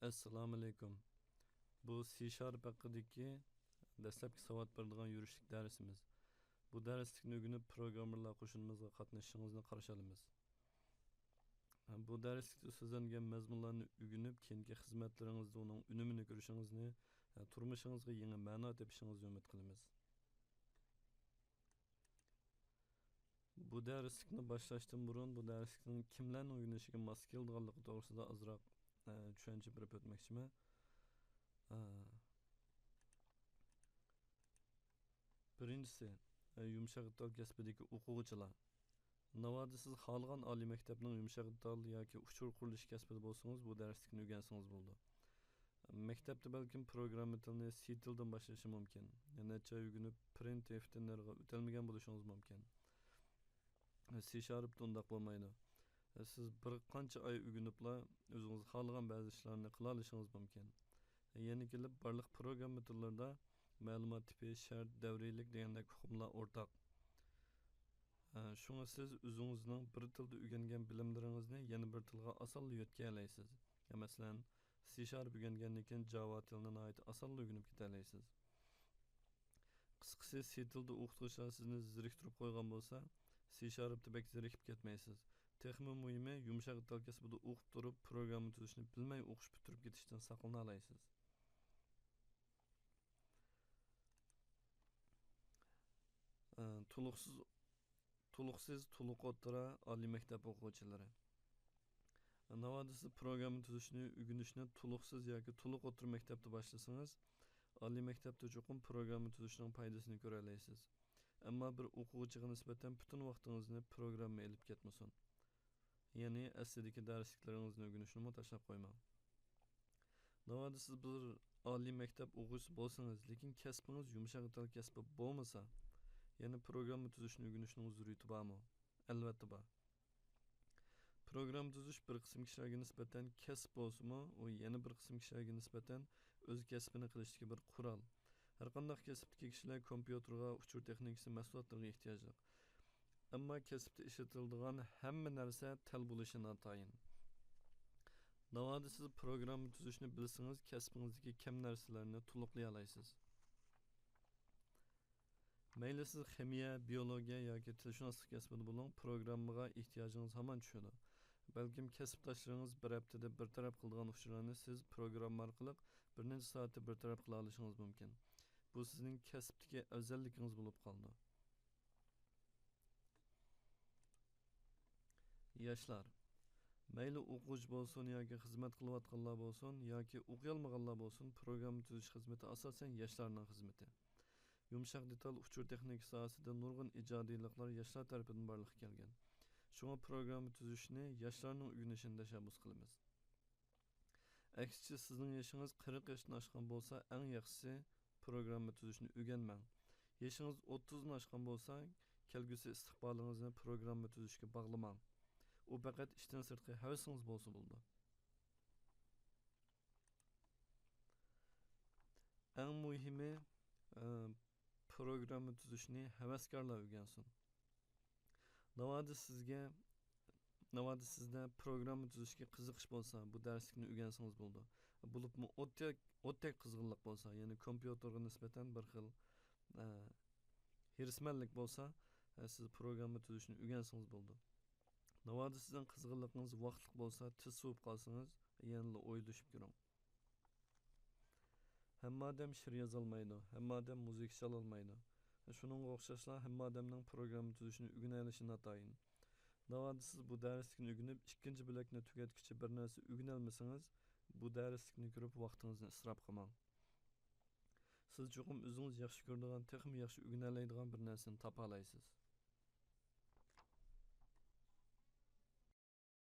Assalomu alaykum. Bu C# haqidagi dastlabki savod beradigan yurishlik darsimiz. Bu darslikni o'rganib programmerlar qo'shinimizga qatnashishingizni qarshi olamiz. Bu darslikda so'zlangan mazmunlarni o'rganib, keyingi xizmatlaringizda uning unumini ko'rishingizni, turmushingizga yangi ma'no tepishingizni umid qilamiz. Bu darslikni boshlashdan burun bu darslikning kimlarning o'rganishiga mos keladiganligi to'g'risida ozroq tushuncha berib o'tmoqchiman. Birinchisi, yumshoq detal kasbidagi o'quvchilar. Navoda siz xohlagan oliy maktabning yumshoq detal yoki uchur qurilish kasbida bo'lsangiz, bu darslikni o'rgansangiz bo'ldi. Maktabda balkim programma tilini C tildan boshlashi mumkin. Necha o'rganib print FTN'larga o'talmagan bo'lishingiz mumkin. C# undaq bo'lmaydi. Siz bir qancha oy o'rganibla o'zingiz xohlagan ba'zi ishlarni qila olishingiz mumkin. Yana kelib barliq programma tillarida ma'lumot tipi, shart, davriylik degandek hukmlar o'rtaq. Shunga siz o'zingizning bir tilda o'rgangan bilimlaringizni yana bir tilga osonlikcha yo'tkay olasiz. Masalan, C# o'rgangandan keyin Java tilini nihoyat osonlikcha o'rganib keta olasiz. Qisqasi C tilda o'qituvchilar sizni zeriktirib qo'ygan bo'lsa, C# bek zerikib ketmaysiz. Texmi muhimi, yumshoq detal kasbida o'qib turib, programma tuzishni bilmay o'qish bitirib ketishdan saqlana olasiz. To'liqsiz to'liq o'rta oliy maktab o'quvchilari. Navoda siz programma tuzishni o'rganishni to'liqsiz yoki to'liq o'rta maktabda boshlasangiz, oliy maktabda cho'qim programma tuzishning foydasini ko'ra olasiz. Ammo bir o'quvchiga nisbatan butun vaqtingizni programma elib ketmasin. Ya'ni aslidagi darsliklaringizni o'rganishni tashlab qo'ymang. Navoda siz bir oliy maktab o'quvchisi bo'lsangiz, lekin kasbingiz yumshoq detal kasbi bo'lmasa, yana programma tuzishni o'rganishning zaruriyati bormi? Albatta bor. Programma tuzish bir qism kishilarga nisbatan kasb bo'lsa-mu, u yana bir qism kishilarga nisbatan o'z kasbini qilishdagi bir qurol. Har qanday kasbdagi kishilar kompyuterga, uchur texnikasi mahsulotlariga ehtiyojli. Ammo kasbda ishlatiladigan hamma narsa tal bo'lishi notayin. Navoda siz programma tuzishni bilsangiz, kasbingizdagi kam narsalarni to'liqlay olasiz. Mayli siz ximiya, biologiya yoki tilshunoslik kasbida bo'ling, programmaga ehtiyojingiz hamon tushadi. Balkim kasbdoshlaringiz bir haftada bir taraf qiladigan uchurlarni siz programma orqali bir necha soatda bir taraf qila olishingiz mumkin. Bu sizning kasbdagi afzalligingiz bo'lib qoldi. Yoshlar, mayli o'quvchi bo'lsin yoki xizmat qilayotganlar bo'lsin yoki o'qiy olmaganlar bo'lsin, programma tuzish xizmati asosan yoshlarning xizmati. Yumshoq detal uchur texnik sohasida nurg'un ijodiyliklar yoshlar tarafidan borliqqa kelgan. Shunga programma tuzishni yoshlarning o'rganishini tashabbus qilamiz. Aksicha sizning yoshingiz 40 yoshdan oshgan bo'lsa, eng yaxshisi programma tuzishni o'rganmang. Yoshingiz 30 dan oshgan bo'lsa, kelgusi istiqbolingizni programma tuzishga bog'lamang. U faqat ishdan sirtqi havasingiz bo'lsa bo'ldi. Eng muhimi programma tuzishni havaskorlar o'rgansin. Navoda sizda programma tuzishga qiziqish bo'lsa, bu darslikni o'rgansangiz bo'ldi. Bo'libmi o'tdek qizg'inlik bo'lsa, ya'ni kompyuterga nisbatan bir xil hirsmanlik bo'lsa, siz programma tuzishni o'rgansangiz bo'ldi. Navoda sizning qizg'inligingiz vaqtlik bo'lsa, tez suvib qolsangiz, yana o'ylashib ko'ring. Hamma odam she'r yoza olmaydi, hamma odam muzika chala olmaydi. Shuningga o'xshashla hamma odamning programma tuzishni o'rgana olishi notayin. Navoda siz bu darslikni o'rganib, ikkinchi bilakni tugatguncha bir narsa o'rgana olmasangiz, bu darslikni ko'rib vaqtingizni isrof qilmang. Siz cho'qim o'zingiz yaxshi ko'radigan, texmi yaxshi o'rgana oladigan bir narsani topa olasiz.